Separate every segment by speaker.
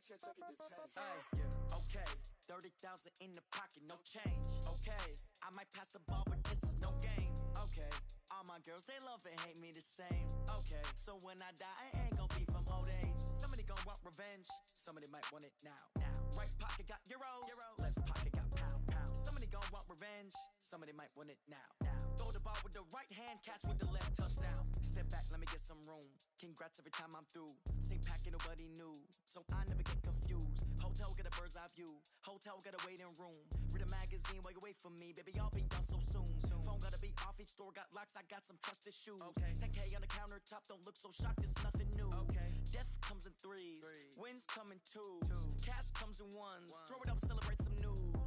Speaker 1: Hey, okay, 30,000 in the pocket, no change. Okay, I might pass the ball, but this is no game. Okay, all my girls, they love and hate me the same. Okay, so when I die, I ain't gon' be from old age. Somebody gon' want revenge, somebody might want it now. Right pocket got euros, left pocket got pounds. Somebody gon' want revenge, somebody might want it now. Throw the ball with the right hand, catch with the left, touchdown. Step back, let me get some room. Congrats every time I'm through. Same packet, nobody knew, so I never get confused. Hotel get a bird's eye view, hotel get a waiting room. Read a magazine while you wait for me, baby, I'll be done so soon. Phone gotta be off, each store got locks, I got some trusted shoes. 10K on the countertop, don't look so shocked, it's nothing new. Death comes in threes, wins come in twos, cash comes in ones. Throw it up, celebrate some news.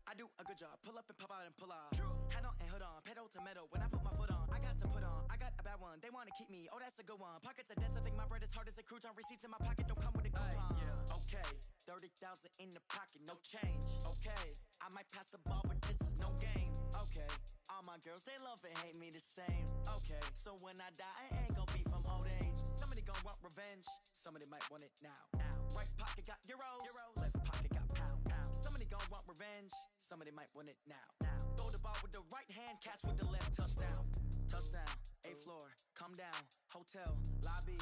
Speaker 1: I do a good job, pull up and pop out and pull off. Hat on and hood on, pedal to metal. When I put my foot on, I got to put on. I got a bad one, they wanna keep me, oh that's a good one. Pockets are dense, I think my bread is hard as a crouton. Receipts in my pocket don't come with a coupon. Okay, 30,000 in the pocket, no change. Okay, I might pass the ball, but this is no game. Okay, all my girls, they love and hate me the same. Okay, so when I die, I ain't gon' be from old age. Somebody gon' want revenge, somebody might want it now. Right pocket got euros, left pocket got pounds. Somebody gon' want revenge, somebody might want it now. Throw the ball with the right hand, catch with the left, touchdown. Touchdown, 8th floor, come down, hotel, lobby.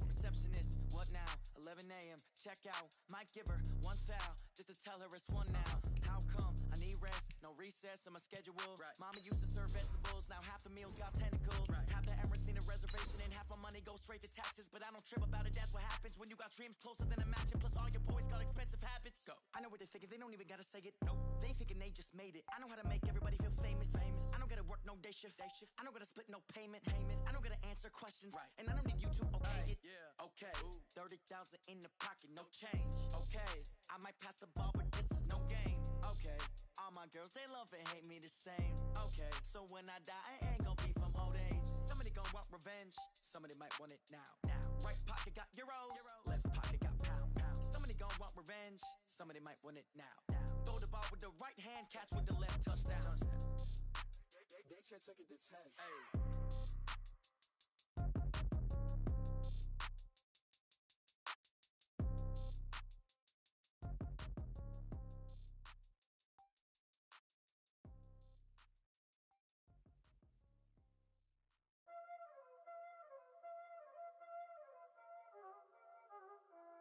Speaker 1: Receptionist, what now? 11 a.m., check out. Might give her one foul, just to tell her it's one now. How come? I need rest, no recess in my schedule. Mama used to serve vegetables, now half the meals got tentacles. Half the Emirates need a reservation and half my money goes straight to taxes. But I don't trip about it, that's what happens when you got dreams closer than a match. And plus all your boys got expensive habits. Go. I know what they're thinking, they don't even gotta say it. Nope. They thinking they just made it. I know how to make everybody feel famous. I don't gotta work no day shift. I don't gotta split no payment. I don't gotta answer questions. And I don't need you to okay it. Okay, 30,000 in the pocket, no change. Okay, I might pass the ball, but this is no game. Okay, all my girls, they love and hate me the same. Okay, so when I die, I ain't gon' be from old age. Somebody gon' want revenge, somebody might want it now. Right pocket got euros, left pocket got pounds. Somebody gon' want revenge, somebody might want it now. Throw the ball with the right hand, catch with the left, touchdown. They took it to 10. Hey.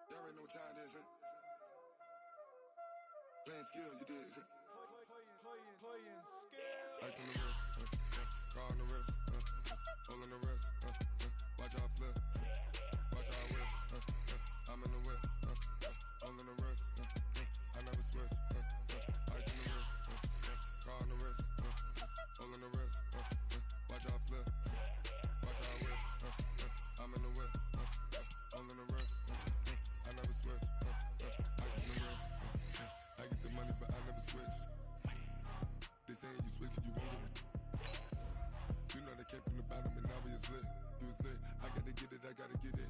Speaker 2: You already know what time it is, huh? Playing skills, you did.
Speaker 3: Playing skills.
Speaker 2: Ice on the wrist, car on the wrist, hole in the wrist, watch how I flip, watch how I whip, I'm in the whip, hole in the wrist, I never switch, ice on the wrist, car on the wrist, hole in the wrist, watch how I flip, watch how I whip, I'm in the whip, hole in the wrist, I never switch, ice on the wrist, I get the money but I never switch. They saying you switch it, you won't get it. You know they came from the bottom and now we is lit. You was lit, I gotta get it, I gotta get it.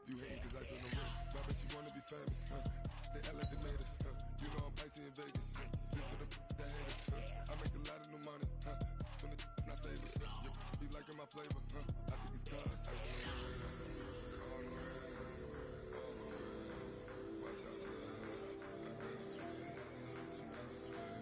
Speaker 2: You hating cause I on the wrist. Why bet you wanna be famous, huh? They act like they made us, huh? You know I'm icy in Vegas, This for the that hate us, I make a lot of new money, When the not savers, be liking my flavor, I think it's cause ice on the wrist, on the wrist, on the wrist. Watch out, flash, I never switch, I never switch.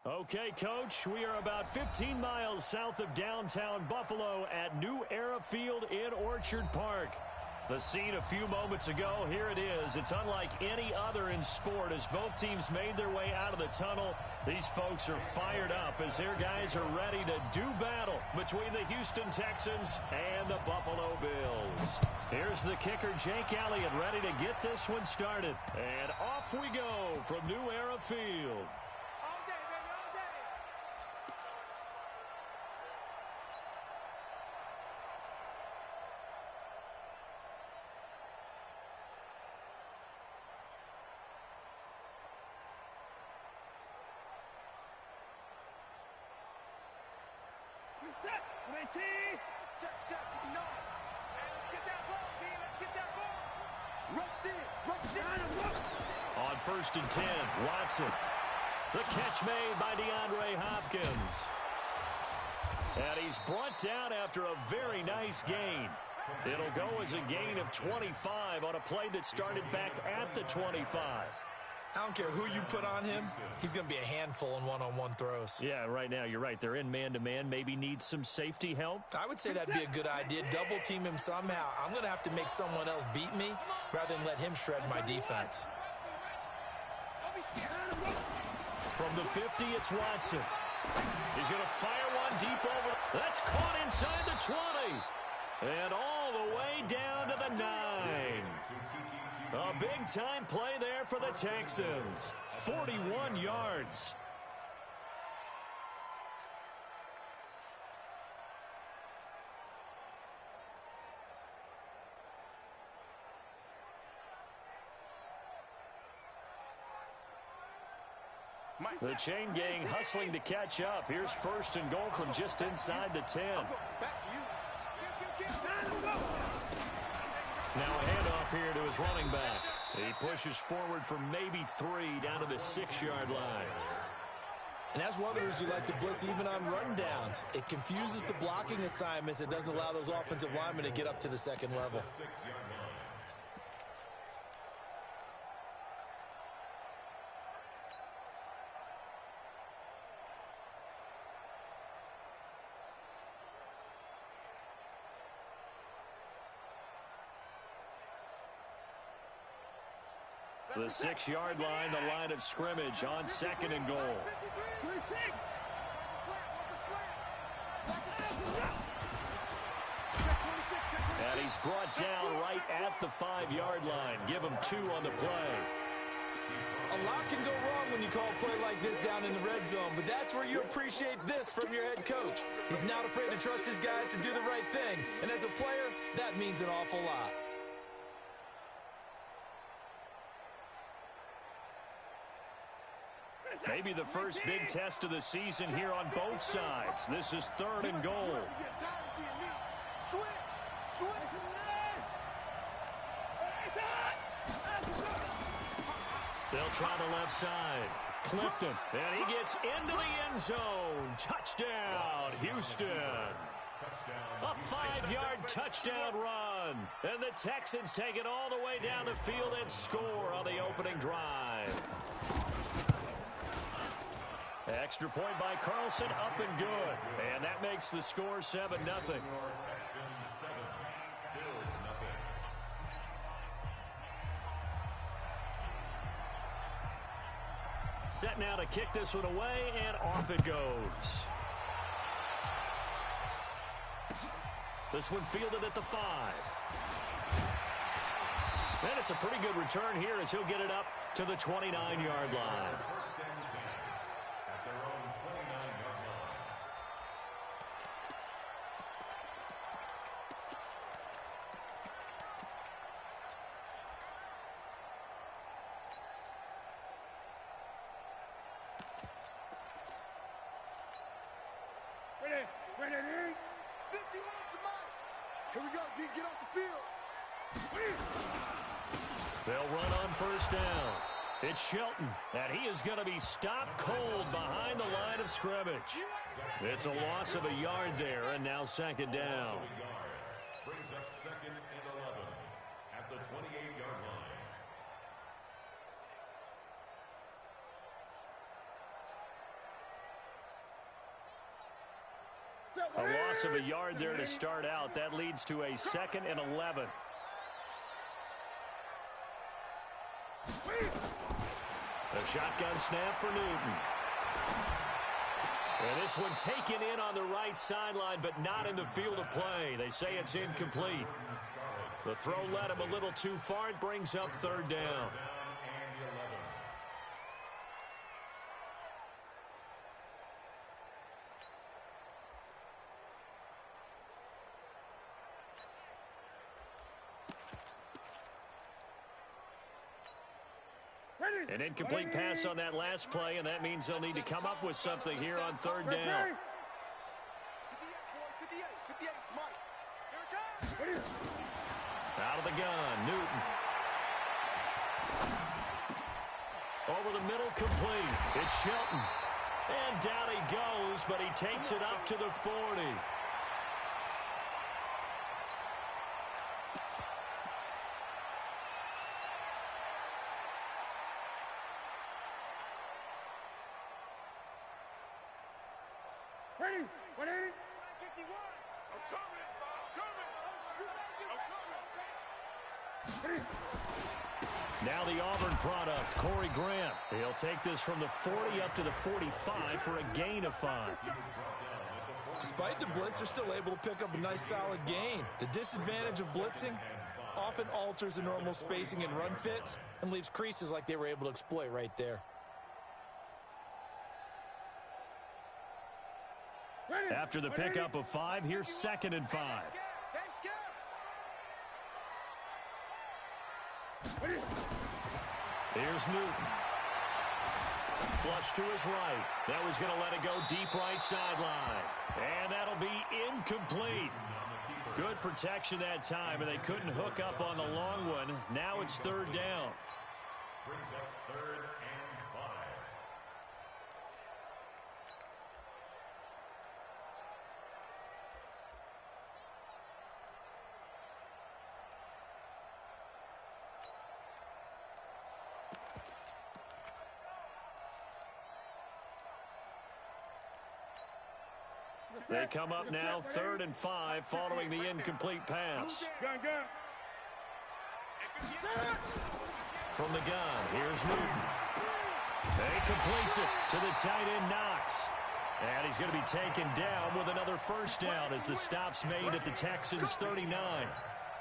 Speaker 4: Okay, Coach, we are about 15 miles south of downtown Buffalo at New Era Field in Orchard Park. The scene a few moments ago, here it is. It's unlike any other in sport as both teams made their way out of the tunnel. These folks are fired up as their guys are ready to do battle between the Houston Texans and the Buffalo Bills. Here's the kicker, Jake Elliott, ready to get this one started. And off we go from New Era Field.
Speaker 3: Check, check. No. Hey, let's get that ball, team. Let's get that ball. Rush it. Rush it.
Speaker 4: On 1st and 10, Watson. The catch made by DeAndre Hopkins. And he's brought down after a very nice gain. It'll go as a gain of 25 on a play that started back at the 25.
Speaker 5: I don't care who you put on him. He's going to be a handful in one-on-one throws.
Speaker 4: Yeah, right now, you're right. They're in man-to-man. Maybe needs some safety help.
Speaker 5: I would say that'd be a good idea. Double team him somehow. I'm going to have to make someone else beat me rather than let him shred my defense.
Speaker 4: From the 50, it's Watson. He's going to fire one deep over. That's caught inside the 20. And all the way down to the 9. A big-time play there for the Texans. 41 yards. The chain gang hustling to catch up. Here's 1st and goal from just inside the 10. Now a handoff here to his running back. He pushes forward for maybe 3 down to the 6-yard line.
Speaker 5: And that's one of the reasons you like to blitz even on rundowns. It confuses the blocking assignments. It doesn't allow those offensive linemen to get up to the second level.
Speaker 4: The 6-yard line, the line of scrimmage on 2nd and goal. And he's brought down right at the 5-yard line. Give him 2 on the play.
Speaker 5: A lot can go wrong when you call a play like this down in the red zone, but that's where you appreciate this from your head coach. He's not afraid to trust his guys to do the right thing, and as a player, that means an awful lot.
Speaker 4: Maybe the first big test of the season here on both sides. This is 3rd and goal. They'll try the left side. Clifton, and he gets into the end zone. Touchdown, Houston. A 5-yard touchdown run. And the Texans take it all the way down the field and score on the opening drive. Extra point by Carlson, up and good. And that makes the score 7-0. Set now to kick this one away, and off it goes. This one fielded at the 5. And it's a pretty good return here as he'll get it up to the 29-yard line.
Speaker 3: Here we go, D. Get off the field.
Speaker 4: They'll run on 1st down. It's Shelton, and he is going to be stopped cold behind the line of scrimmage. It's a loss of a yard there, and now 2nd down.
Speaker 6: Brings up 2nd and 11 at the 28-yard line.
Speaker 4: A loss of a yard there to start out. That leads to a 2nd and 11. The shotgun snap for Newton. And this one taken in on the right sideline, but not in the field of play. They say it's incomplete. The throw led him a little too far. It brings up 3rd down. An incomplete pass on that last play, and that means they'll need to come up with something here on 3rd down. gun, Newton. Over the middle, complete. It's Shelton. And down he goes, but he takes it up to the 40.
Speaker 3: Ready? 180? 51. I'm coming.
Speaker 4: Now the Auburn product, Corey Grant. He'll take this from the 40 up to the 45 for a gain of 5.
Speaker 5: Despite the blitz, they're still able to pick up a nice solid gain. The disadvantage of blitzing often alters the normal spacing and run fits and leaves creases like they were able to exploit right there.
Speaker 4: After the pickup of 5, here's 2nd and 5. Here's Newton. Flush to his right. That was going to let it go deep right sideline. And that'll be incomplete. Good protection that time, and they couldn't hook up on the long one. Now it's 3rd down.
Speaker 6: Brings up 3rd and 5.
Speaker 4: They come up now 3rd and 5 following the incomplete pass.
Speaker 3: Gun.
Speaker 4: From the gun, here's Newton. He completes it to the tight end Knox. And he's going to be taken down with another 1st down as the stop's made at the Texans' 39.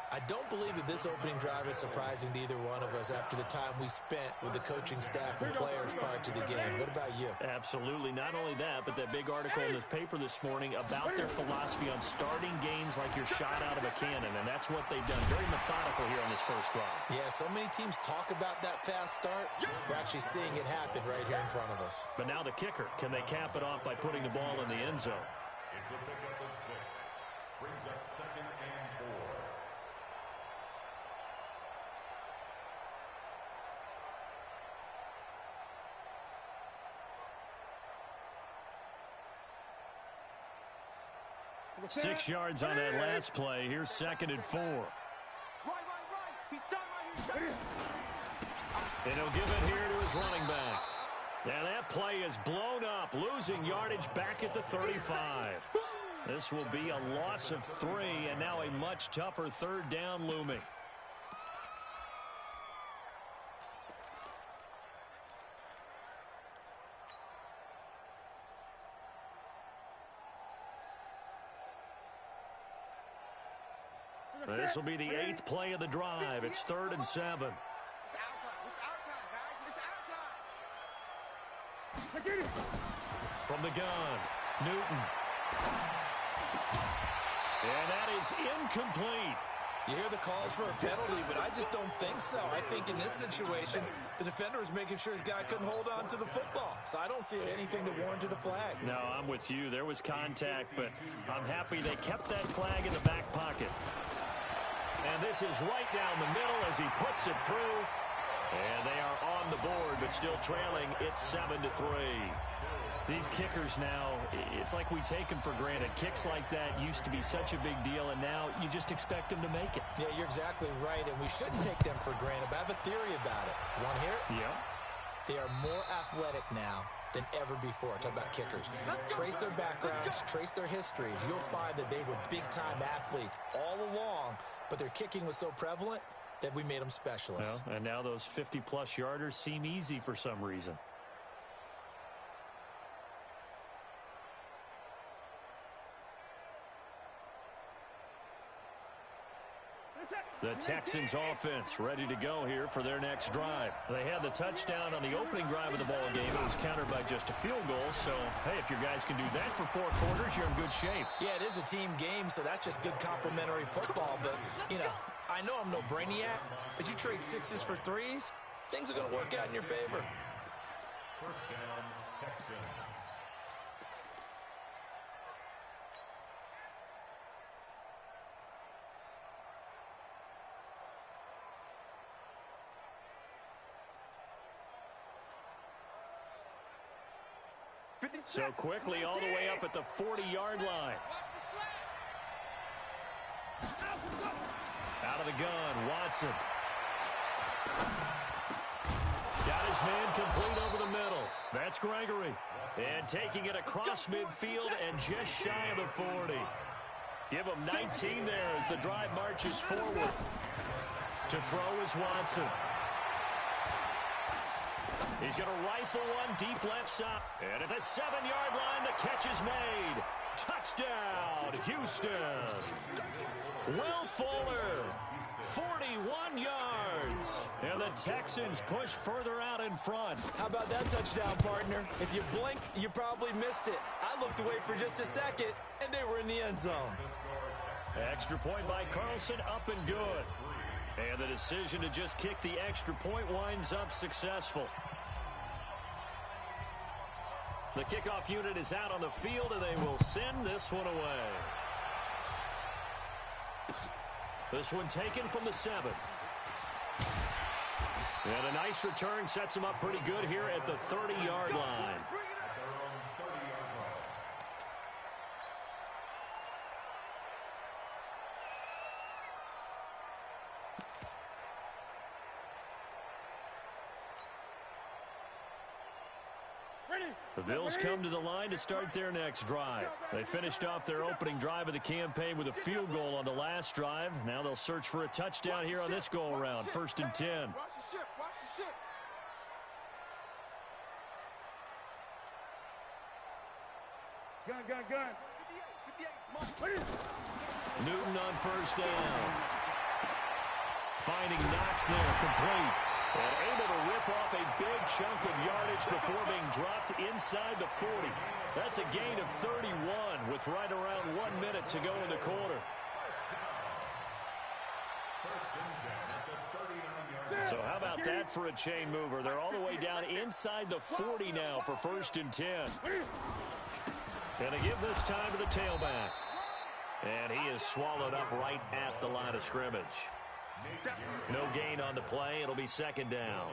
Speaker 5: I don't believe that this opening drive is surprising to either one of us after the time we spent with the coaching staff and players prior to the game. What about you?
Speaker 4: Absolutely. Not only that, but that big article in this paper this morning about their philosophy on starting games like you're shot out of a cannon, and that's what they've done. Very methodical here on this first drive.
Speaker 5: Yeah, so many teams talk about that fast start. We're actually seeing it happen right here in front of us.
Speaker 4: But now the kicker. Can they cap it off by putting the ball in the end zone?
Speaker 6: It's a pickup of 6. Brings up 2nd and 4.
Speaker 4: Six yards on that last play. Here's 2nd and 4.
Speaker 3: Right. He's done right.
Speaker 4: And he'll give it here to his running back. And that play is blown up, losing yardage back at the 35. This will be a loss of 3, and now a much tougher 3rd down looming. This will be the 8th play of the drive. It's 3rd and 7.
Speaker 3: It's our time, guys. It's our time.
Speaker 4: From the gun, Newton. And that is incomplete.
Speaker 5: You hear the calls for a penalty, but I just don't think so. I think in this situation, the defender was making sure his guy couldn't hold on to the football. So I don't see anything to warrant a flag.
Speaker 4: No, I'm with you. There was contact, but I'm happy they kept that flag in the back pocket. And this is right down the middle as he puts it through. And they are on the board, but still trailing. It's 7-3. These kickers now, it's like we take them for granted. Kicks like that used to be such a big deal, and now you just expect them to make it.
Speaker 5: Yeah, you're exactly right, and we shouldn't take them for granted. But I have a theory about it. You want to hear it?
Speaker 4: Yeah.
Speaker 5: They are more athletic now than ever before. Talk about kickers. Trace their backgrounds, trace their histories. You'll find that they were big-time athletes all along, but their kicking was so prevalent that we made them specialists.
Speaker 4: Well, and now those 50-plus yarders seem easy for some reason. The Texans offense ready to go here for their next drive. They had the touchdown on the opening drive of the ball game. It was countered by just a field goal. So, hey, if your guys can do that for 4 quarters, you're in good shape.
Speaker 5: Yeah, it is a team game, so that's just good complimentary football. But, you know, I know I'm no brainiac, but you trade 6s for 3s, things are going to work out in your favor.
Speaker 6: First down, Texans.
Speaker 4: So quickly all the way up at the 40-yard line. Out of the gun, Watson. Got his man complete over the middle. That's Gregory. And taking it across midfield and just shy of the 40. Give him 19 there as the drive marches forward. To throw is Watson. He's going to rifle one deep left side. And at the 7-yard line, the catch is made. Touchdown, Houston. Will Fuller, 41 yards. And the Texans push further out in front.
Speaker 5: How about that touchdown, partner? If you blinked, you probably missed it. I looked away for just a second, and they were in the end zone.
Speaker 4: Extra point by Carlson, up and good. And the decision to just kick the extra point winds up successful. The kickoff unit is out on the field, and they will send this one away. This one taken from the 7. And a nice return sets him up pretty good here at the 30-yard line. The Bills come to the line to start their next drive. They finished off their opening drive of the campaign with a field goal on the last drive. Now they'll search for a touchdown here on this go-around. 1st and 10.
Speaker 3: Gun.
Speaker 4: Newton on 1st down. Finding Knox there, complete. And able to rip off a big chunk of yardage before being dropped inside the 40. That's a gain of 31 with right around 1 minute to go in the quarter. So how about that for a chain mover? They're all the way down inside the 40 now for 1st and 10. Going to give this time to the tailback. And he is swallowed up right at the line of scrimmage. No gain on the play. It'll be 2nd down.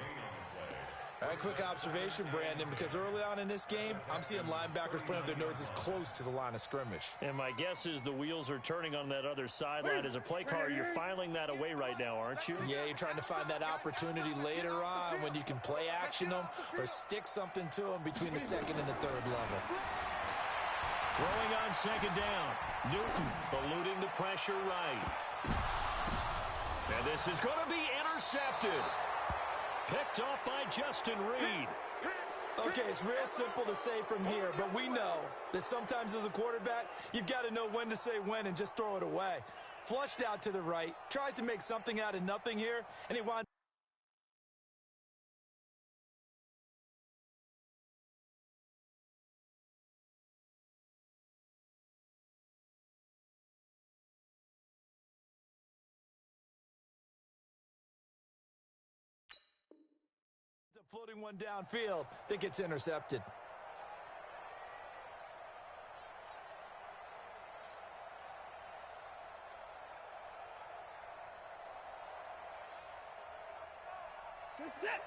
Speaker 5: All right, quick observation, Brandon, because early on in this game, I'm seeing linebackers putting up their noses close to the line of scrimmage.
Speaker 4: And my guess is the wheels are turning on that other sideline. As a play caller, you're filing that away right now, aren't you?
Speaker 5: Yeah, you're trying to find that opportunity later on when you can play action them or stick something to them between the 2nd and the 3rd level.
Speaker 4: Throwing on 2nd down. Newton eluding the pressure right. And this is going to be intercepted. Picked off by Justin Reed.
Speaker 5: Okay, it's real simple to say from here, but we know that sometimes as a quarterback, you've got to know when to say when and just throw it away. Flushed out to the right, tries to make something out of nothing here, and he winds floating one downfield that gets intercepted.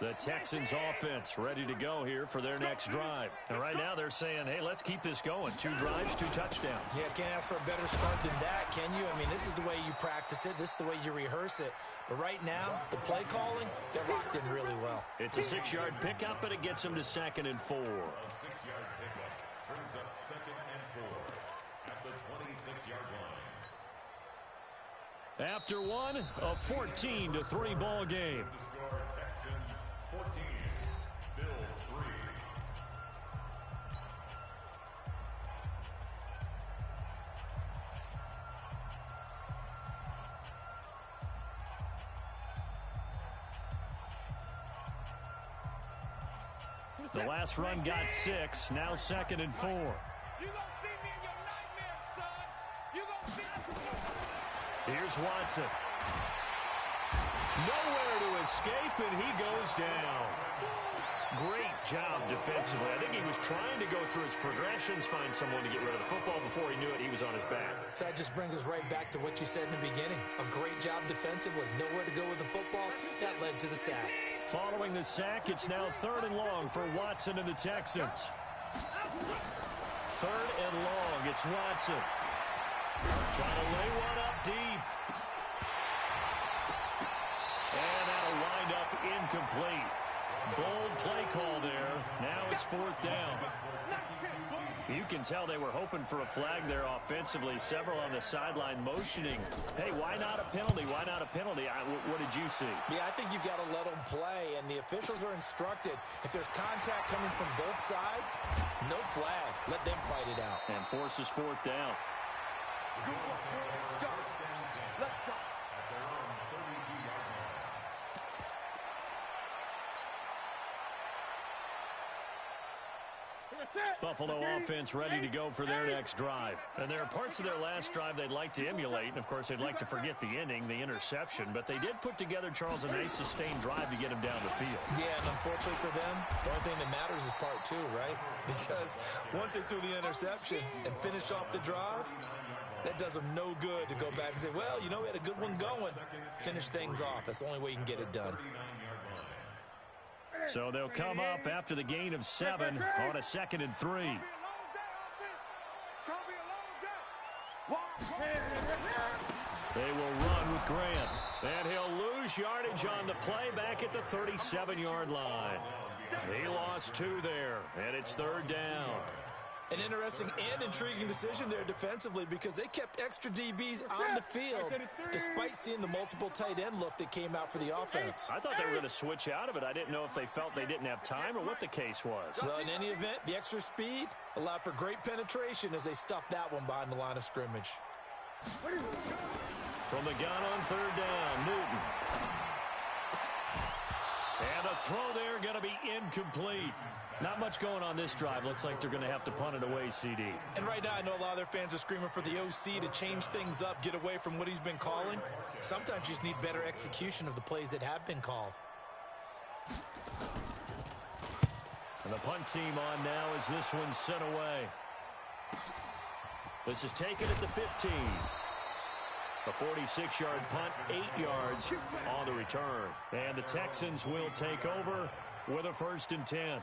Speaker 4: The Texans offense ready to go here for their next drive. And right now they're saying, hey, let's keep this going. 2 drives, 2 touchdowns.
Speaker 5: Yeah, can't ask for a better start than that, can you? I mean, this is the way you practice it. This is the way you rehearse it. But right now, the play calling, they're locked in really well.
Speaker 4: It's a 6-yard pickup, and it gets them to 2nd and 4.
Speaker 6: A 6-yard pickup brings up 2nd and 4 at the 26-yard line.
Speaker 4: After one, a 14-3 ball game.
Speaker 6: The score, Texans 14, Bills 3.
Speaker 4: The last run got 6, now 2nd and 4.
Speaker 3: You gonna see me in your nightmares, son. You gonna see me.
Speaker 4: Here's Watson. Nowhere to escape, and he goes down. Great job defensively. I think he was trying to go through his progressions, find someone to get rid of the football. Before he knew it, he was on his back.
Speaker 5: So that just brings us right back to what you said in the beginning. A great job defensively. Nowhere to go with the football. That led to the sack.
Speaker 4: Following the sack, it's now 3rd and long for Watson and the Texans. Third and long. It's Watson. Trying to lay one up deep. And that'll wind up incomplete. Bold play call there. Now it's fourth down. You can tell they were hoping for a flag there offensively. Several on the sideline motioning. Hey, why not a penalty? Why not a penalty? What did you see?
Speaker 5: Yeah, I think you've got to let them play, and the officials are instructed. If there's contact coming from both sides, no flag. Let them fight it out.
Speaker 4: And forces fourth down.
Speaker 3: Good work, let's go. Let's go.
Speaker 4: Buffalo offense ready to go for their next drive. And there are parts of their last drive they'd like to emulate. And, of course, they'd like to forget the ending, the interception. But they did put together, Charles, a nice sustained drive to get him down the field.
Speaker 5: Yeah, and unfortunately for them, the only thing that matters is part two, right? Because once they threw the interception and finished off the drive, that does them no good to go back and say, well, you know, we had a good one going. Finish things off. That's the only way you can get it done.
Speaker 4: So they'll come up after the gain of 7 on a 2nd and 3. They will run with Grant. And he'll lose yardage on the play back at the 37-yard line. He lost 2 there, and it's third down.
Speaker 5: An interesting and intriguing decision there defensively because they kept extra DBs on the field despite seeing the multiple tight end look that came out for the offense.
Speaker 4: I thought they were going to switch out of it. I didn't know if they felt they didn't have time or what the case was.
Speaker 5: Well, in any event, the extra speed allowed for great penetration as they stuffed that one behind the line of scrimmage.
Speaker 4: From the gun on third down, Newton. And the throw there going to be incomplete. Not much going on this drive. Looks like they're going to have to punt it away, CD.
Speaker 5: And right now, I know a lot of their fans are screaming for the OC to change things up, get away from what he's been calling. Sometimes you just need better execution of the plays that have been called.
Speaker 4: And the punt team on now as this one's sent away. This is taken at the 15. A 46-yard punt, 8 yards on the return. And the Texans will take over with a 1st and 10.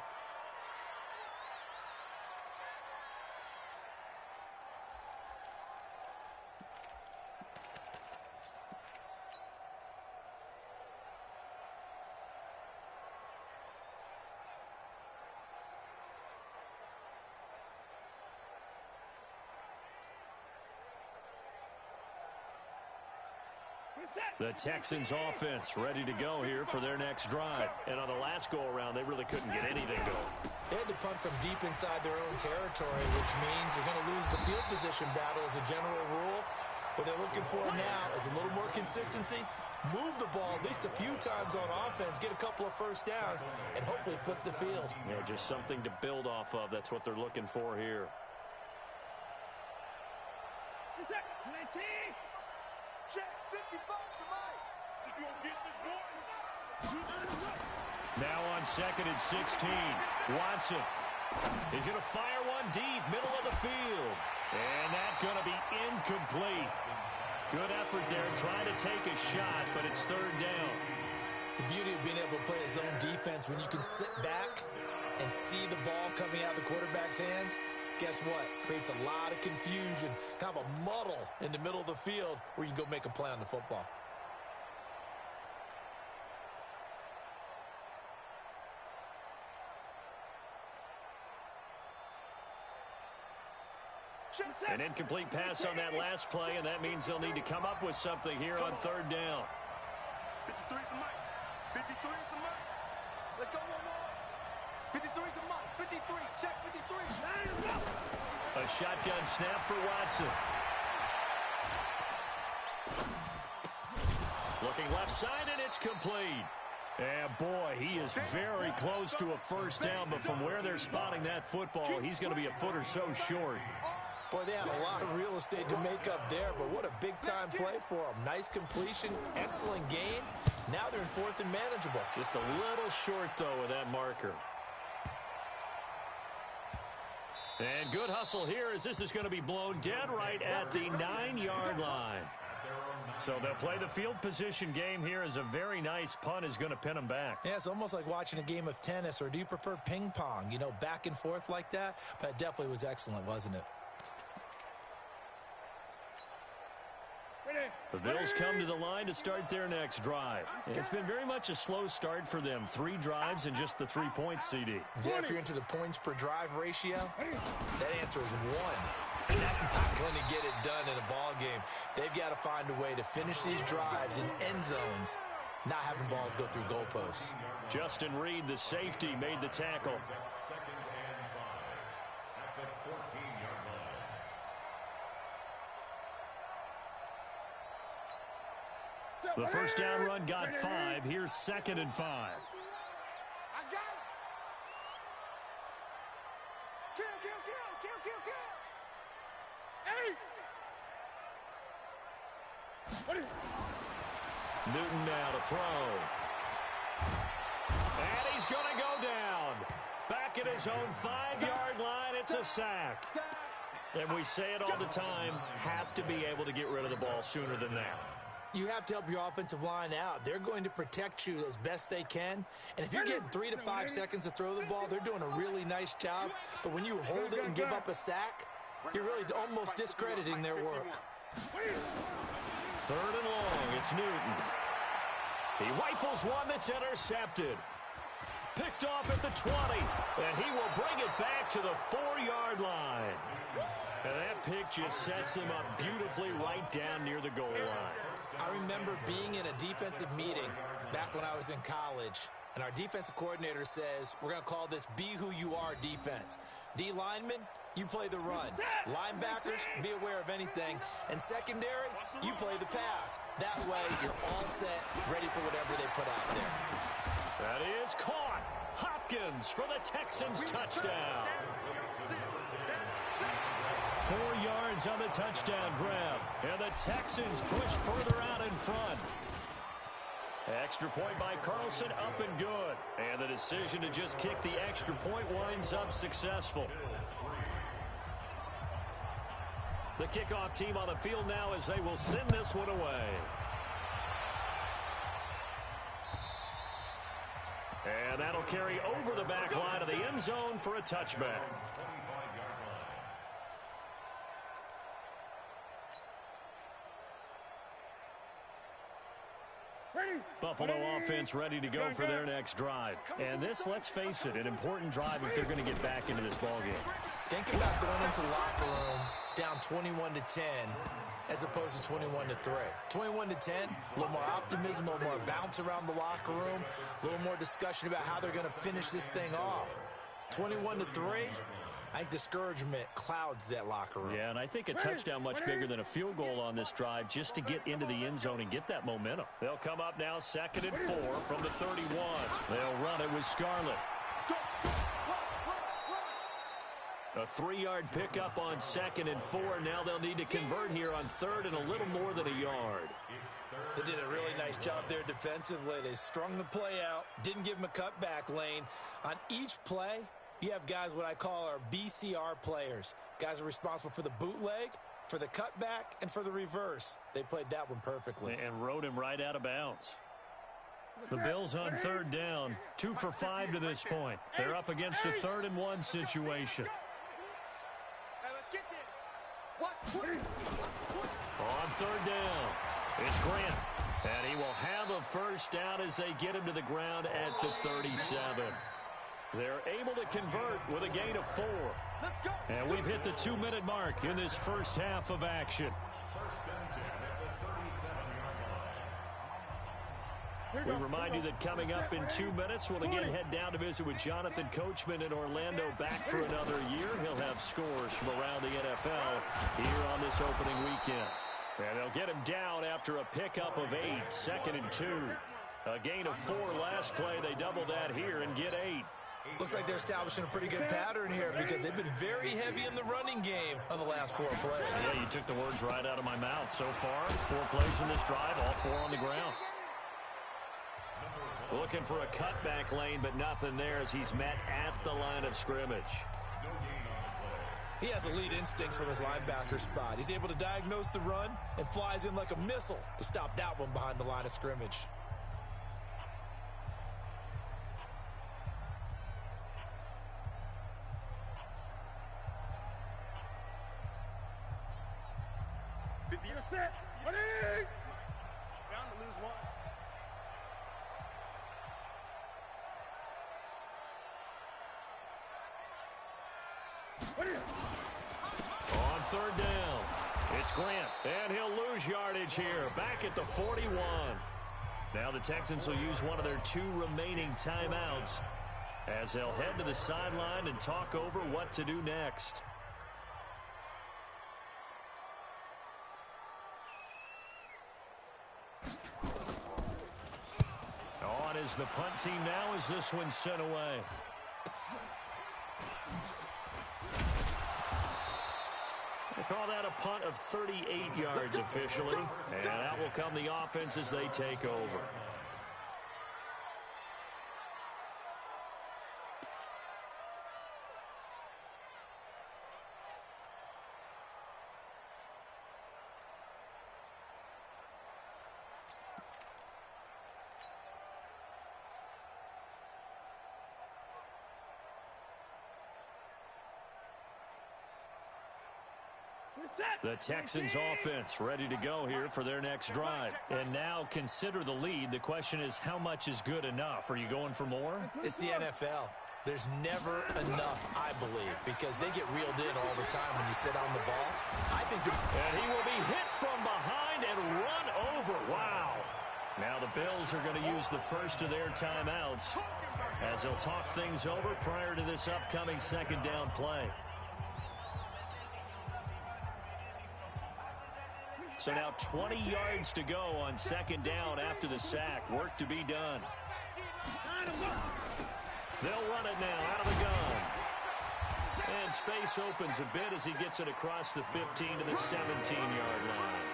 Speaker 4: The Texans offense ready to go here for their next drive. And on the last go-around, they really couldn't get anything going.
Speaker 5: They had to punt from deep inside their own territory, which means you're going to lose the field position battle as a general rule. What they're looking for now is a little more consistency, move the ball at least a few times on offense, get a couple of first downs, and hopefully flip the field.
Speaker 4: Yeah, just something to build off of. That's what they're looking for here. Now on 2nd and 16, Watson. He's going to fire one deep, middle of the field. And that's going to be incomplete. Good effort there, trying to take a shot, but it's third down.
Speaker 5: The beauty of being able to play a zone defense when you can sit back and see the ball coming out of the quarterback's hands, guess what? Creates a lot of confusion, kind of a muddle in the middle of the field where you can go make a play on the football.
Speaker 4: An incomplete pass on that last play, and that means they'll need to come up with something here on third down.
Speaker 3: 53 is the mic. 53 is the mic. Let's go one more. 53 is the mic. 53. Check 53. Let's go.
Speaker 4: A shotgun snap for Watson. Looking left side, and it's complete. And boy, he is very close to a first down, but from where they're spotting that football, he's going to be a foot or so short.
Speaker 5: Boy, they had a lot of real estate to make up there, but what a big-time play for them. Nice completion, excellent game. Now they're in 4th and manageable.
Speaker 4: Just a little short, though, with that marker. And good hustle here as this is going to be blown dead right at the 9-yard line. So they'll play the field position game here as a very nice punt is going to pin them back.
Speaker 5: Yeah, it's almost like watching a game of tennis, or do you prefer ping pong? You know, back and forth like that? But it definitely was excellent, wasn't it?
Speaker 4: The Bills come to the line to start their next drive. It's been very much a slow start for them. 3 drives and just the 3 points, CD.
Speaker 5: Yeah, if you're into the points per drive ratio, that answer is 1. And that's not going to get it done in a ball game. They've got to find a way to finish these drives in end zones, not having balls go through goalposts.
Speaker 4: Justin Reed, the safety, made the tackle.
Speaker 6: Second and 5 at the 14-yard line.
Speaker 4: The first down run got 5. Here's 2nd and 5.
Speaker 3: I got it. Kill. Hey!
Speaker 4: Newton now to throw. And he's going to go down. Back at his own 5-yard line, it's a sack. And we say it all the time, have to be able to get rid of the ball sooner than that.
Speaker 5: You have to help your offensive line out. They're going to protect you as best they can. And if you're getting 3 to 5 seconds to throw the ball, they're doing a really nice job. But when you hold it and give up a sack, you're really almost discrediting their work.
Speaker 4: 3rd and long, it's Newton. He rifles one that's intercepted. Picked off at the 20, and he will bring it back to the 4-yard line. And that pick just sets him up beautifully right down near the goal line.
Speaker 5: I remember being in a defensive meeting back when I was in college, and our defensive coordinator says, we're going to call this Be Who You Are defense. D linemen, you play the run. Linebackers, be aware of anything. And secondary, you play the pass. That way, you're all set, ready for whatever they put out there.
Speaker 4: That is caught. Hopkins for the Texans touchdown. 4 yards on the touchdown grab. And the Texans push further out in front. Extra point by Carlson, up and good. And the decision to just kick the extra point winds up successful. The kickoff team on the field now as they will send this one away. And that'll carry over the back line of the end zone for a touchback. Buffalo offense ready to go for their next drive. And this, let's face it, an important drive if they're going to get back into this ballgame.
Speaker 5: Think about going into the locker room down 21-10 as opposed to 21-3. 21-10, a little more optimism, a little more bounce around the locker room, a little more discussion about how they're going to finish this thing off. 21-3, I think discouragement clouds that locker room.
Speaker 4: Yeah, and I think a touchdown much bigger than a field goal on this drive just to get into the end zone and get that momentum. They'll come up now 2nd and 4 from the 31. They'll run it with Scarlett. A 3-yard pickup on 2nd and 4. Now they'll need to convert here on 3rd and a little more than a yard.
Speaker 5: They did a really nice job there defensively. They strung the play out, didn't give them a cutback lane. On each play, you have guys what I call our BCR players. Guys are responsible for the bootleg, for the cutback, and for the reverse. They played that one perfectly.
Speaker 4: And rode him right out of bounds. The Bills on 3rd down, 2 for 5 to this point. They're up against a 3rd and 1 situation. On 3rd down, it's Grant. And he will have a first down as they get him to the ground at the 37. They're able to convert with a gain of 4. And we've hit the 2-minute mark in this first half of action. We remind you that coming up in 2 minutes, we'll again head down to visit with Jonathan Coachman in Orlando, back for another year. He'll have scores from around the NFL here on this opening weekend. And they'll get him down after a pickup of 8, 2nd and 2. A gain of 4 last play. They double that here and get 8.
Speaker 5: Looks like they're establishing a pretty good pattern here because they've been very heavy in the running game on the last 4 plays.
Speaker 4: Yeah, you took the words right out of my mouth. So far, 4 plays in this drive, all 4 on the ground. Looking for a cutback lane, but nothing there as he's met at the line of scrimmage.
Speaker 5: He has elite instincts from his linebacker spot. He's able to diagnose the run and flies in like a missile to stop that one behind the line of scrimmage.
Speaker 3: Bound to lose one.
Speaker 4: On third down, it's Grant, and he'll lose yardage here, back at the 41. Now the Texans will use one of their 2 remaining timeouts as they'll head to the sideline and talk over what to do next. On is the punt team now as this one's sent away. They call that a punt of 38 yards officially, and that will come the offense as they take over. The Texans offense ready to go here for their next drive. And now consider the lead. The question is, how much is good enough? Are you going for more?
Speaker 5: It's the NFL. There's never enough, I believe, because they get reeled in all the time when you sit on the ball. I think.
Speaker 4: And he will be hit from behind and run over. Wow. Now the Bills are going to use the first of their timeouts as they'll talk things over prior to this upcoming second down play. So now 20 yards to go on second down after the sack. Work to be done. They'll run it now out of the gun. And space opens a bit as he gets it across the 15 to the 17-yard line.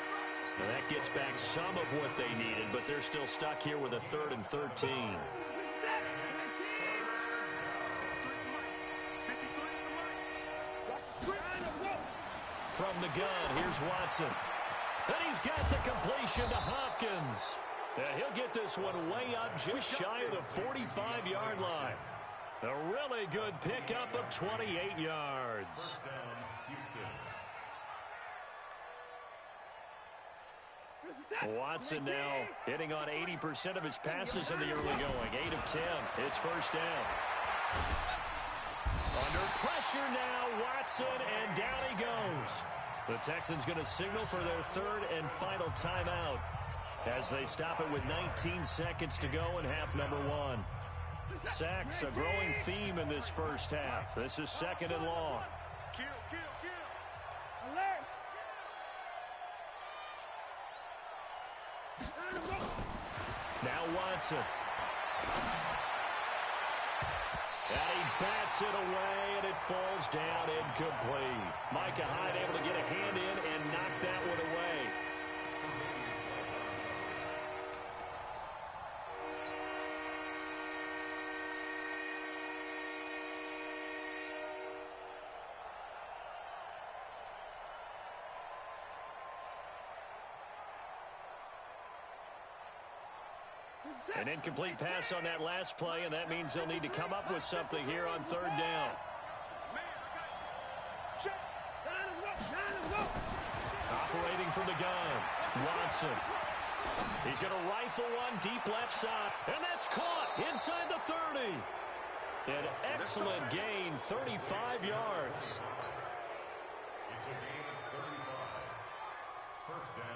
Speaker 4: Now that gets back some of what they needed, but they're still stuck here with a 3rd and 13. From the gun, here's Watson. And he's got the completion to Hopkins. He'll get this one way up just shy of the 45-yard line. A really good pickup of 28 yards. Watson now hitting on 80% of his passes in the early going. 8 of 10. It's first down. Under pressure now, Watson, and down he goes. The Texans going to signal for their 3rd and final timeout as they stop it with 19 seconds to go in half number 1. Sacks, a growing theme in this first half. This is 2nd and long.
Speaker 3: Kill. Alert.
Speaker 4: Now Watson. And he bats it away, and it falls down incomplete. Micah Hyde able to get a hand in and knock that one away. An incomplete pass on that last play, and that means they'll need to come up with something here on 3rd down. Operating from the gun, Watson. He's going to rifle one deep left side, and that's caught inside the 30. An excellent gain, 35 yards.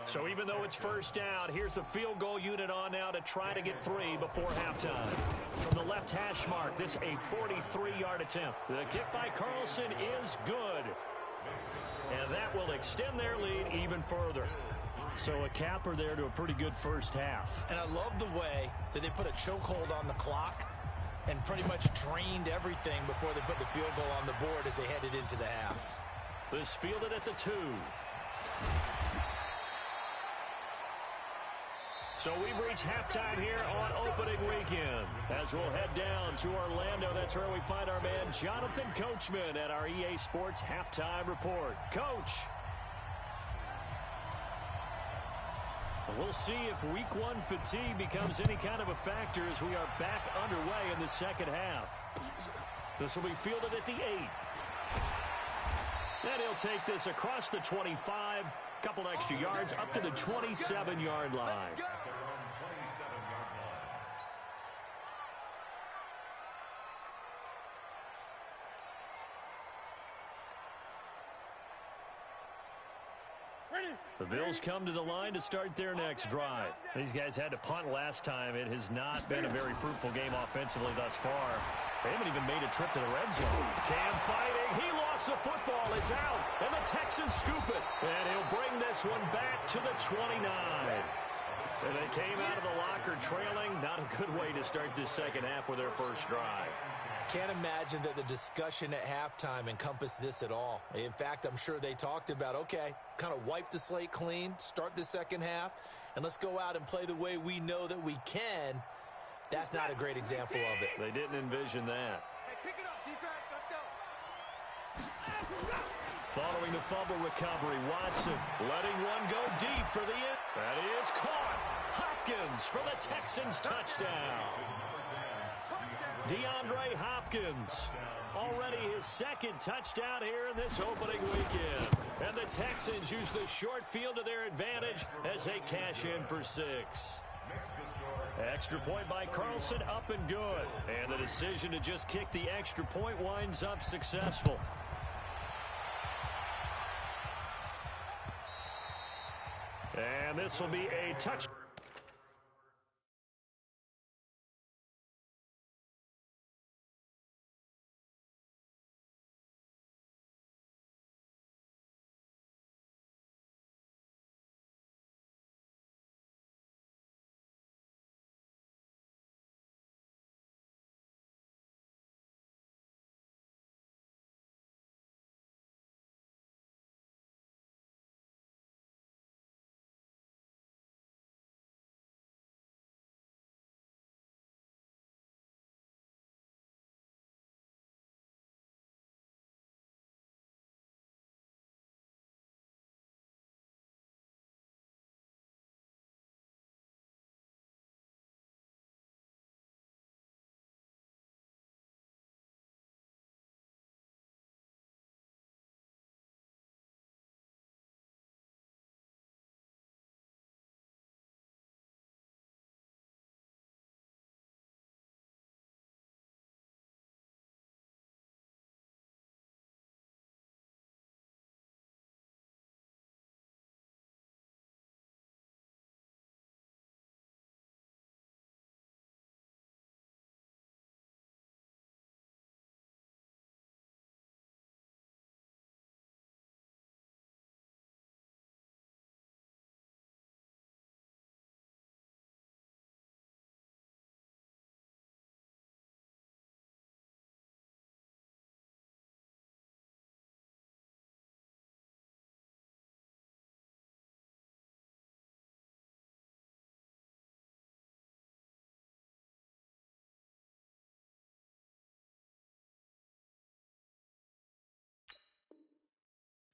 Speaker 4: So even though it's first down, here's the field goal unit on now to try to get 3 before halftime. From the left hash mark, this a 43-yard attempt. The kick by Carlson is good. And that will extend their lead even further. So a capper there to a pretty good first half.
Speaker 5: And I love the way that they put a chokehold on the clock and pretty much drained everything before they put the field goal on the board as they headed into the half.
Speaker 4: This fielded at the 2. So we've reached halftime here on opening weekend. As we'll head down to Orlando, that's where we find our man Jonathan Coachman at our EA Sports Halftime Report. Coach. We'll see if week one fatigue becomes any kind of a factor as we are back underway in the second half. This will be fielded at the 8. And he'll take this across the 25, couple extra yards up to the 27-yard line. The Bills come to the line to start their next drive. These guys had to punt last time. It has not been a very fruitful game offensively thus far. They haven't even made a trip to the red zone. Cam fighting. He lost the football. It's out. And the Texans scoop it. And he'll bring this one back to the 29. And they came out of the locker trailing. Not a good way to start this second half with their first drive.
Speaker 5: Can't imagine that the discussion at halftime encompassed this at all. In fact, I'm sure they talked about, okay, kind of wipe the slate clean, start the second half, and let's go out and play the way we know that we can. That's not a great example of it.
Speaker 4: They didn't envision that.
Speaker 3: Hey, pick it up, defense. Let's go.
Speaker 4: Following the fumble recovery, Watson letting one go deep for the end. That is caught. Hopkins for the Texans touchdown. DeAndre Hopkins, already his second touchdown here in this opening weekend. And the Texans use the short field to their advantage as they cash in for 6. Extra point by Carlson, up and good. And the decision to just kick the extra point winds up successful. And this will be a touchdown.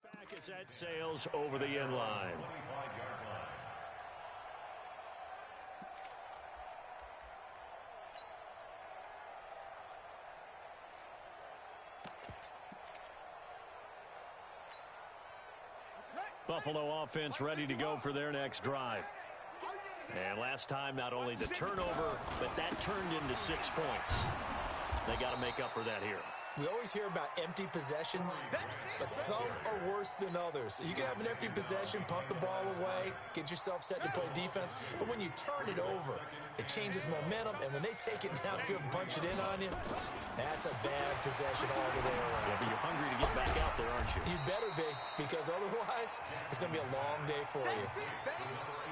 Speaker 4: Back as that sails over the end line. Buffalo offense ready to go for their next drive. And last time, not only the turnover, but that turned into 6 points. They got to make up for that here.
Speaker 5: We always hear about empty possessions, but some are worse than others. You can have an empty possession, pump the ball away, get yourself set to play defense, but when you turn it over, it changes momentum, and when they take it downfield and punch it in on you, that's a bad possession all the way around.
Speaker 4: Yeah, but you're hungry to get back out there, aren't you?
Speaker 5: You better be, because otherwise, it's going to be a long day for you.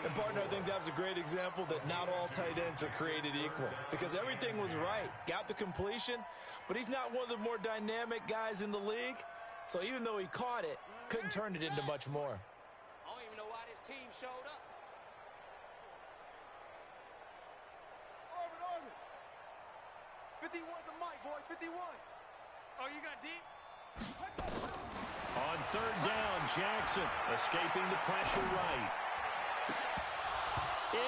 Speaker 5: And, partner, I think that was a great example that not all tight ends are created equal, because everything was right. Got the completion, but he's not one of the more dynamic guys in the league, so even though he caught it, couldn't turn it into much more.
Speaker 7: I don't even know why this team showed up.
Speaker 3: 51's the mic, boys. 51. Oh, you got deep?
Speaker 4: On third down, Jackson escaping the pressure right.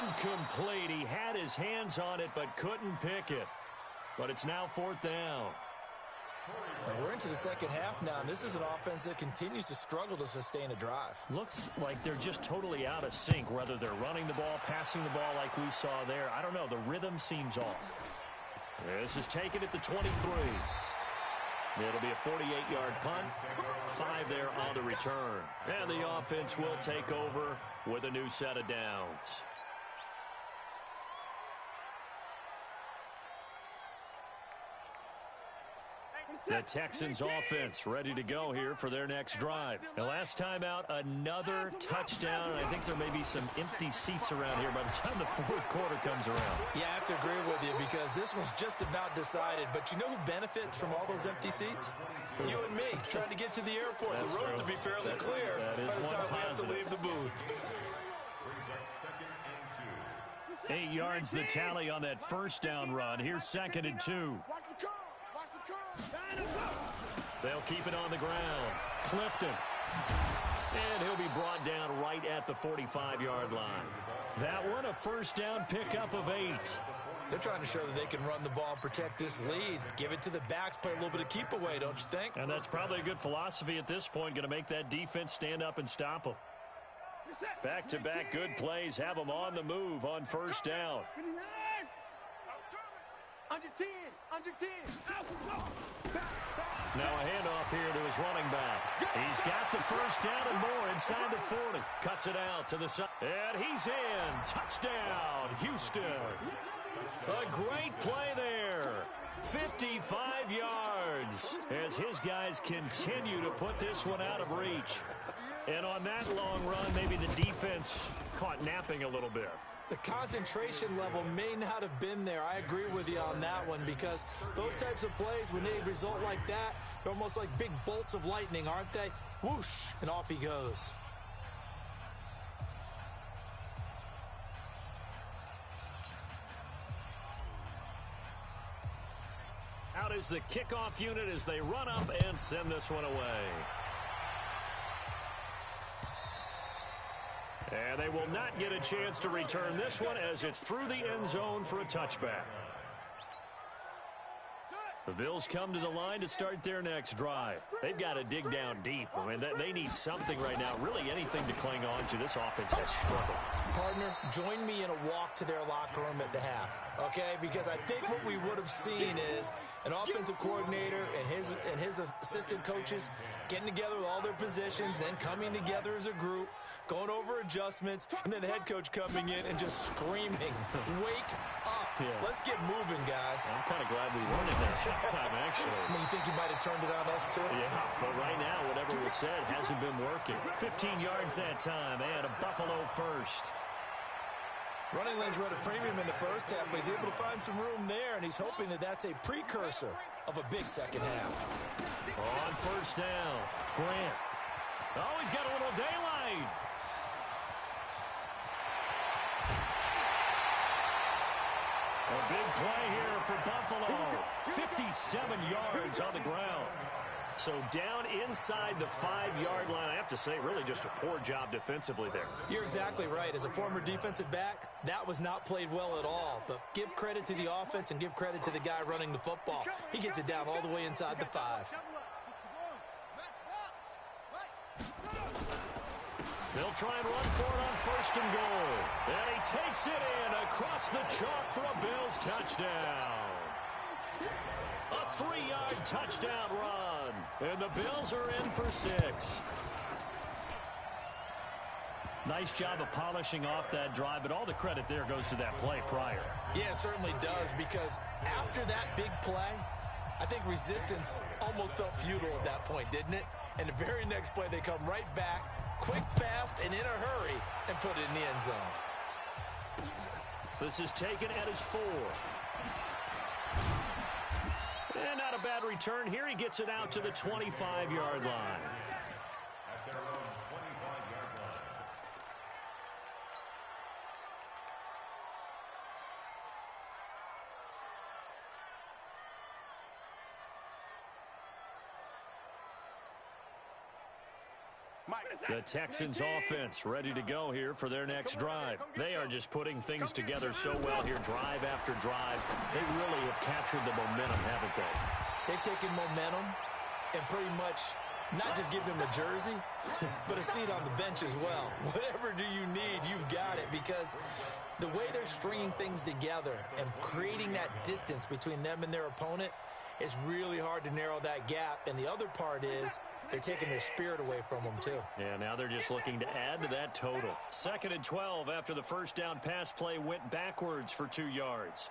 Speaker 4: Incomplete. He had his hands on it but couldn't pick it. But it's now fourth down.
Speaker 5: And we're into the second half now, and this is an offense that continues to struggle to sustain a drive.
Speaker 4: Looks like they're just totally out of sync, whether they're running the ball, passing the ball like we saw there. I don't know. The rhythm seems off. This is taken at the 23. It'll be a 48-yard punt. 5 there on the return. And the offense will take over with a new set of downs. The Texans offense ready to go here for their next drive. The last time out, another touchdown, and I think there may be some empty seats around here by the time the fourth quarter comes around.
Speaker 5: Yeah, I have to agree with you because this one's just about decided. But you know who benefits from all those empty seats? You and me, trying to get to the airport.
Speaker 4: That's
Speaker 5: the roads
Speaker 4: true.
Speaker 5: will be fairly clear by the time we have to leave the booth.
Speaker 6: Brings up 2nd and 2.
Speaker 4: 8 yards the tally on that first down run. Here's 2nd and 2.
Speaker 3: Watch the curl. Watch the curl.
Speaker 4: They'll keep it on the ground. Clifton. And he'll be brought down right at the 45-yard line. That one, a first down pickup of 8.
Speaker 5: They're trying to show that they can run the ball and protect this lead. Give it to the backs, play a little bit of keep away, don't you think?
Speaker 4: And that's probably a good philosophy at this point. Going to make that defense stand up and stop them. Back-to-back good plays have them on the move on first down.
Speaker 3: Under 10. Under 10.
Speaker 4: Now a handoff here to his running back. He's got the first down and more inside the 40. Cuts it out to the side. And he's in. Touchdown, Houston. A great play there. 55 yards as his guys continue to put this one out of reach. And on that long run, maybe the defense caught napping a little bit.
Speaker 5: The concentration level may not have been there. I agree with you on that one because those types of plays, when they result like that, they're almost like big bolts of lightning, aren't they? Whoosh, and off he goes.
Speaker 4: Out is the kickoff unit as they run up and send this one away. And they will not get a chance to return this one as it's through the end zone for a touchback. The Bills come to the line to start their next drive. They've got to dig down deep. I mean, they need something right now, really anything to cling on to. This offense has struggled.
Speaker 5: Partner, join me in a walk to their locker room at the half, okay? Because I think what we would have seen is an offensive coordinator and his assistant coaches getting together with all their positions, then coming together as a group, going over adjustments, and then the head coach coming in and just screaming, wake up. Yeah. Let's get moving, guys.
Speaker 4: I'm kind of glad we weren't in there halftime, actually.
Speaker 5: I mean, you think you might have turned it on us, too?
Speaker 4: Yeah, but right now, whatever was said hasn't been working. 15 yards that time, and a Buffalo first.
Speaker 5: Running lanes were at a premium in the first half, but he's able to find some room there, and he's hoping that that's a precursor of a big second half.
Speaker 4: On first down, Grant. Oh, he's got a little daylight. A big play here for Buffalo. 57 yards on the ground. So down inside the 5-yard line. I have to say, really just a poor job defensively there.
Speaker 5: You're exactly right. As a former defensive back, that was not played well at all. But give credit to the offense and give credit to the guy running the football. He gets it down all the way inside the 5.
Speaker 4: They'll try and run for it on first and goal. And he takes it in across the chalk for a Bills touchdown. A 3-yard touchdown run. And the Bills are in for 6. Nice job of polishing off that drive, but all the credit there goes to that play prior.
Speaker 5: Yeah, it certainly does, because after that big play, I think resistance almost felt futile at that point, didn't it? And the very next play, they come right back, quick, fast, and in a hurry, and put it in the end zone.
Speaker 4: This is taken at his 4. And not a bad return here. He gets it out to the 25-yard line.
Speaker 6: At their own 25-yard line.
Speaker 4: The Texans offense ready to go here for their next drive. They are just putting things together so well here, drive after drive. They really have captured the momentum, haven't they?
Speaker 5: They've taken momentum and pretty much not just give them a jersey, but a seat on the bench as well. Whatever do you need, you've got it, because the way they're stringing things together and creating that distance between them and their opponent, it's really hard to narrow that gap. And the other part is they're taking their spirit away from them, too.
Speaker 4: Yeah, now they're just looking to add to that total. 2nd and 12 after the first down pass play went backwards for 2 yards.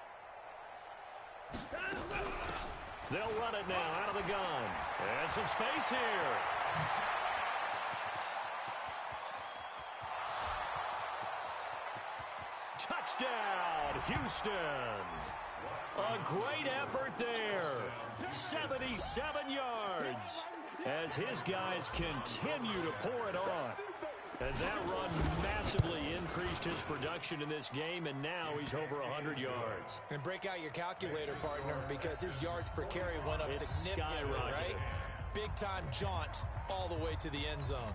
Speaker 4: They'll run it now out of the gun. And some space here. Touchdown, Houston. A great effort there. 77 yards as his guys continue to pour it on. And that run massively increased his production in this game, and now he's over 100 yards.
Speaker 5: And break out your calculator, partner, because his yards per carry went up significantly, right? Big-time jaunt all the way to the end zone.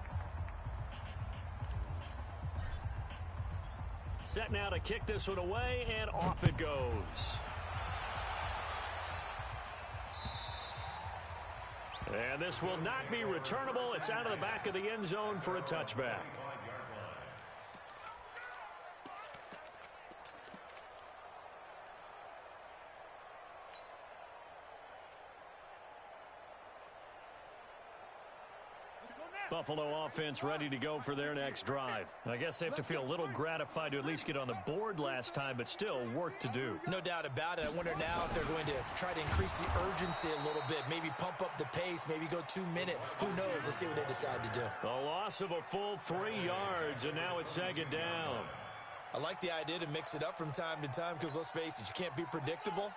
Speaker 4: Set now to kick this one away, and off it goes. And this will not be returnable. It's out of the back of the end zone for a touchback. Buffalo offense ready to go for their next drive. I guess they have to feel a little gratified to at least get on the board last time, but still work to do.
Speaker 5: No doubt about it. I wonder now if they're going to try to increase the urgency a little bit, maybe pump up the pace, maybe go 2 minutes. Who knows? Let's see what they decide to do.
Speaker 4: A loss of a full 3 yards, and now it's 2nd down.
Speaker 5: I like the idea to mix it up from time to time because, let's face it, you can't be predictable.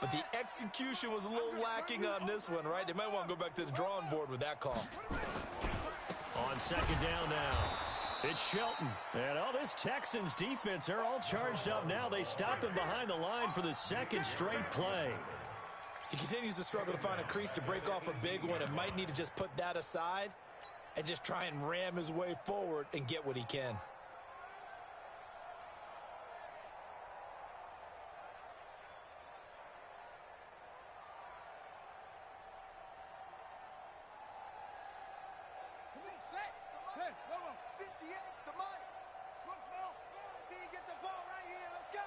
Speaker 5: But the execution was a little lacking on this one, right? They might want to go back to the drawing board with that call.
Speaker 4: On 2nd down now, it's Shelton. And this Texans defense, they're all charged up now. They stop him behind the line for the 2nd straight play.
Speaker 5: He continues to struggle to find a crease to break off a big one and might need to just put that aside and just try and ram his way forward and get what he can.
Speaker 3: Hey, 58 to Mike. Smoke smell. Can you get the ball right here? Let's go.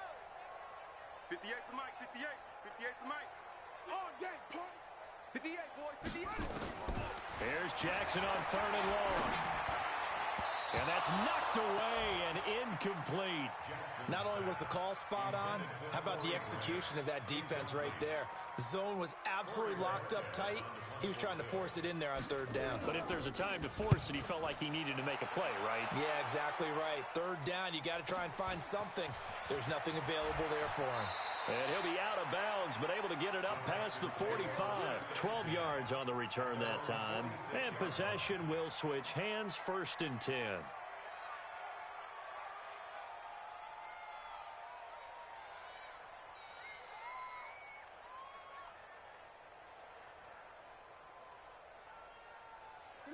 Speaker 3: 58 to Mike. 58. 58 to Mike. All day, punk. 58, boys. 58.
Speaker 4: Here's Jackson on 3rd and long. And that's knocked away and incomplete.
Speaker 5: Not only was the call spot on, how about the execution of that defense right there? The zone was absolutely locked up tight. He was trying to force it in there on 3rd down.
Speaker 4: But if there's a time to force it, he felt like he needed to make a play, right?
Speaker 5: Yeah, exactly right. 3rd down, you got to try and find something. There's nothing available there for him.
Speaker 4: And he'll be out of bounds, but able to get it up past the 45. 12 yards on the return that time. And possession will switch hands, 1st and 10.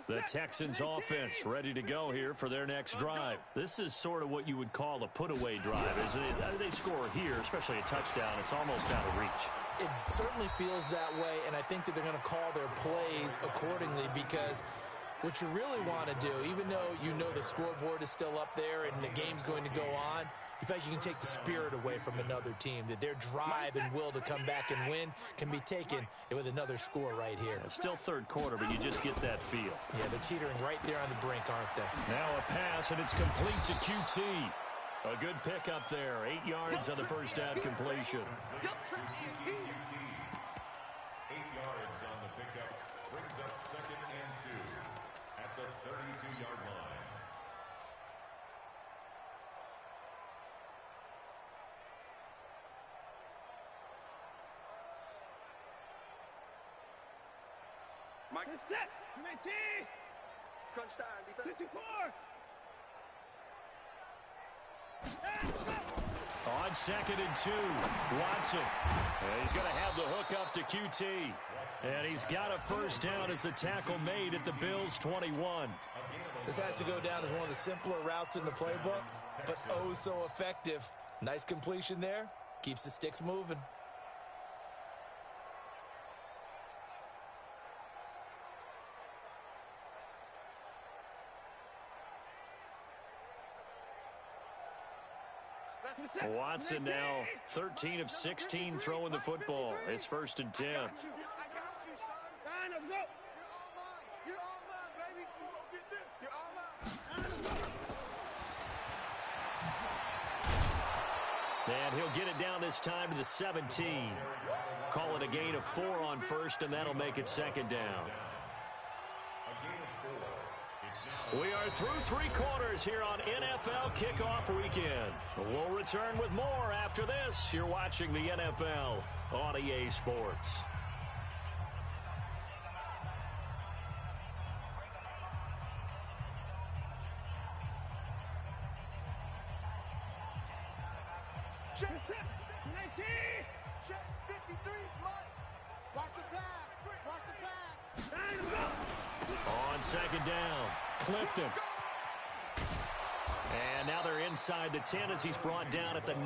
Speaker 4: The Texans offense ready to go here for their next drive. This is sort of what you would call a put-away drive, isn't it? They score here, especially a touchdown. It's almost out of reach.
Speaker 5: It certainly feels that way, and I think that they're going to call their plays accordingly, because what you really want to do, even though you know the scoreboard is still up there and the game's going to go on, you feel like you can take the spirit away from another team, that their drive and will to come back and win can be taken with another score right here.
Speaker 4: It's still 3rd quarter, but you just get that feel.
Speaker 5: Yeah, they're teetering right there on the brink, aren't they?
Speaker 4: Now a pass, and it's complete to QT. A good pickup there. 8 yards on the first down completion.
Speaker 6: 8 yards on the pickup brings up 2nd and 2 at the 32-yard line.
Speaker 3: Mike. Set. Crunch time. Defense. 54.
Speaker 4: On 2nd and 2, Watson. He's going to have the hook up to QT. And he's got a first down as the tackle made at the Bills' 21.
Speaker 5: This has to go down as one of the simpler routes in the playbook, but oh so effective. Nice completion there. Keeps the sticks moving.
Speaker 4: Watson now 13 of 16 throwing the football. It's 1st and 10.
Speaker 3: I got you, son. Go. You're all mine, baby. You won't get this. You're all mine.
Speaker 4: And he'll get it down this time to the 17. Call it a gain of 4 on 1st, and that'll make it 2nd down. We are through 3 quarters here on NFL Kickoff Weekend. We'll return with more after this. You're watching the NFL on EA Sports.
Speaker 3: Check 19. Check 53. Watch the pass. Watch the pass.
Speaker 4: On 2nd down, Clifton. And now they're inside the 10 as he's brought down at the 9.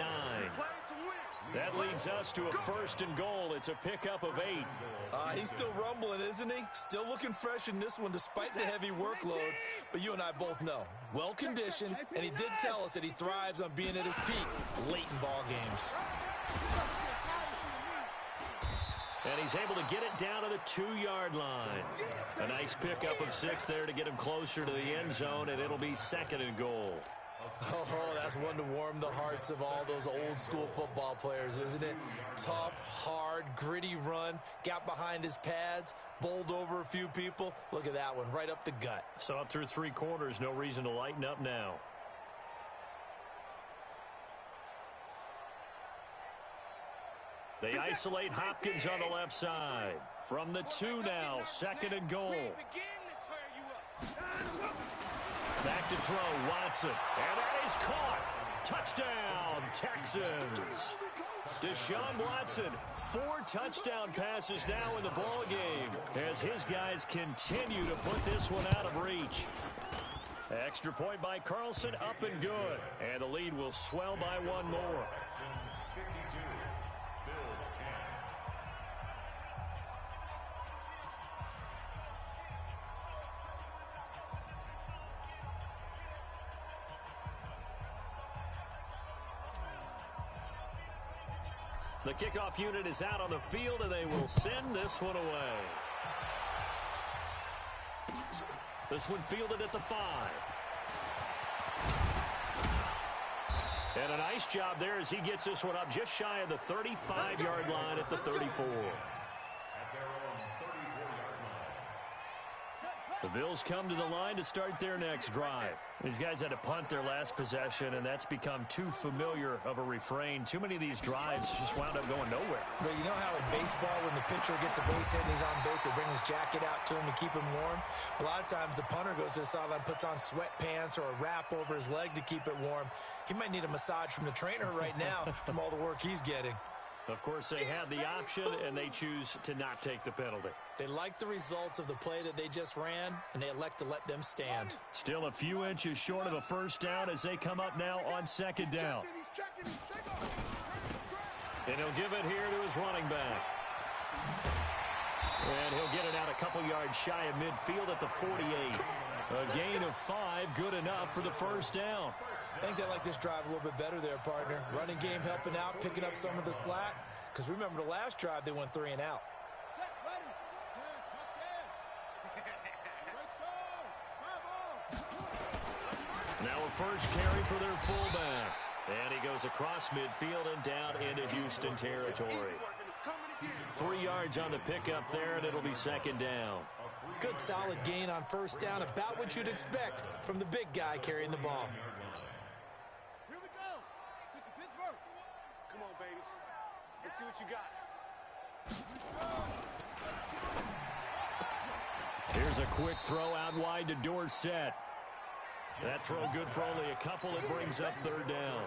Speaker 4: That leads us to a 1st and goal. It's a pickup of 8.
Speaker 5: He's still rumbling, isn't he? Still looking fresh in this one despite the heavy workload. But you and I both know, well-conditioned, and he did tell us that he thrives on being at his peak late in ball games.
Speaker 4: And he's able to get it down to the 2-yard line. A nice pickup of 6 there to get him closer to the end zone, and it'll be 2nd and goal.
Speaker 5: Oh, that's one to warm the hearts of all those old-school football players, isn't it? Tough, hard, gritty run, got behind his pads, bowled over a few people. Look at that one, right up the gut.
Speaker 4: So up through 3 quarters, no reason to lighten up now. They isolate Hopkins on the left side. From the 2 now, 2nd and goal. Back to throw, Watson. And that is caught. Touchdown, Texans. Deshaun Watson, 4 touchdown passes now in the ball game as his guys continue to put this one out of reach. Extra point by Carlson, up and good. And the lead will swell by 1 more. The kickoff unit is out on the field, and they will send this one away. This one fielded at the 5. And a nice job there as he gets this one up just shy of the 35-yard line at the 34. The Bills come to the line to start their next drive. These guys had to punt their last possession, and that's become too familiar of a refrain. Too many of these drives just wound up going nowhere.
Speaker 5: But you know how in baseball, when the pitcher gets a base hit and he's on base, they bring his jacket out to him to keep him warm? A lot of times the punter goes to the sideline, puts on sweatpants or a wrap over his leg to keep it warm. He might need a massage from the trainer right now from all the work he's getting.
Speaker 4: Of course, they had the option, and they choose to not take the penalty.
Speaker 5: They like the results of the play that they just ran, and they elect to let them stand.
Speaker 4: Still a few inches short of a first down as they come up now on 2nd down. And he'll give it here to his running back. And he'll get it out a couple yards shy of midfield at the 48. A gain of 5, good enough for the first down.
Speaker 5: I think they like this drive a little bit better there, partner. Running game helping out, picking up some of the slack. Because remember the last drive, they went 3 and out.
Speaker 4: Now a first carry for their fullback. And he goes across midfield and down into Houston territory. 3 yards on the pickup there, and it'll be 2nd down.
Speaker 5: Good solid gain on first down, about what you'd expect from the big guy carrying the ball.
Speaker 3: Here we go. Pittsburgh. Come on, baby. Let's see what you got.
Speaker 4: Here's a quick throw out wide to Dorsett. That throw good for only a couple. It brings up 3rd down.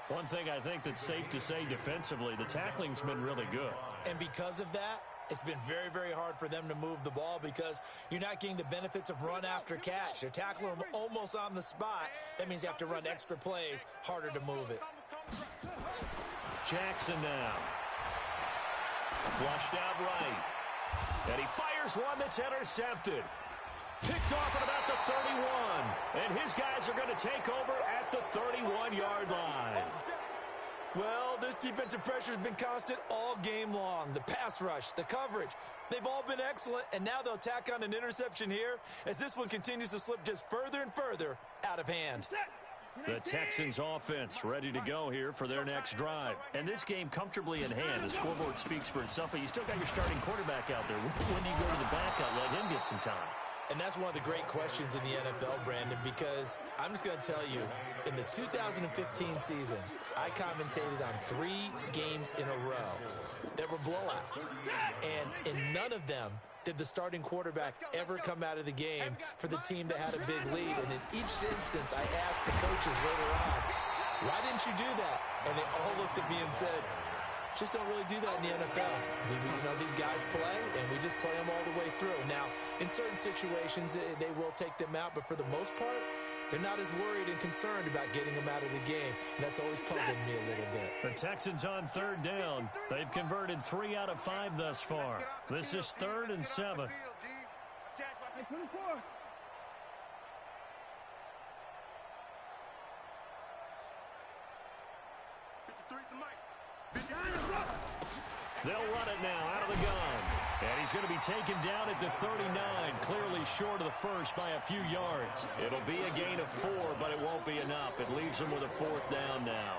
Speaker 4: One thing I think that's safe to say defensively, the tackling's been really good.
Speaker 5: And because of that, It's been very, very hard for them to move the ball because you're not getting the benefits of run after catch. You're tackling them almost on the spot. That means you have to run extra plays, harder to move it.
Speaker 4: Jackson now. Flushed out right. And he fires one that's intercepted. Picked off at about the 31. And his guys are going to take over at the 31-yard line.
Speaker 5: Well, this defensive pressure has been constant all game long. The pass rush, the coverage, they've all been excellent, and now they'll tack on an interception here as this one continues to slip just further and further out of hand.
Speaker 4: The Texans offense ready to go here for their next drive. And this game comfortably in hand. The scoreboard speaks for itself, but you still got your starting quarterback out there. When do you go to the backup, let him get some time?
Speaker 5: And that's one of the great questions in the NFL, Brandon, because I'm just going to tell you, in the 2015 season, I commentated on 3 games in a row that were blowouts. And in none of them did the starting quarterback ever come out of the game for the team that had a big lead. And in each instance, I asked the coaches later on, why didn't you do that? And they all looked at me and said, just don't really do that in the NFL. These guys play, and we just play them all the way through. Now, in certain situations, they will take them out, but for the most part, they're not as worried and concerned about getting them out of the game, and that's always puzzled me a little bit.
Speaker 4: The Texans on 3rd down. They've converted 3 out of 5 thus far. This is 3rd and 7.
Speaker 3: Hey, 24.
Speaker 4: They'll run it now out of the gun. And he's going to be taken down at the 39, clearly short of the first by a few yards. It'll be a gain of 4, but it won't be enough. It leaves him with a 4th down now.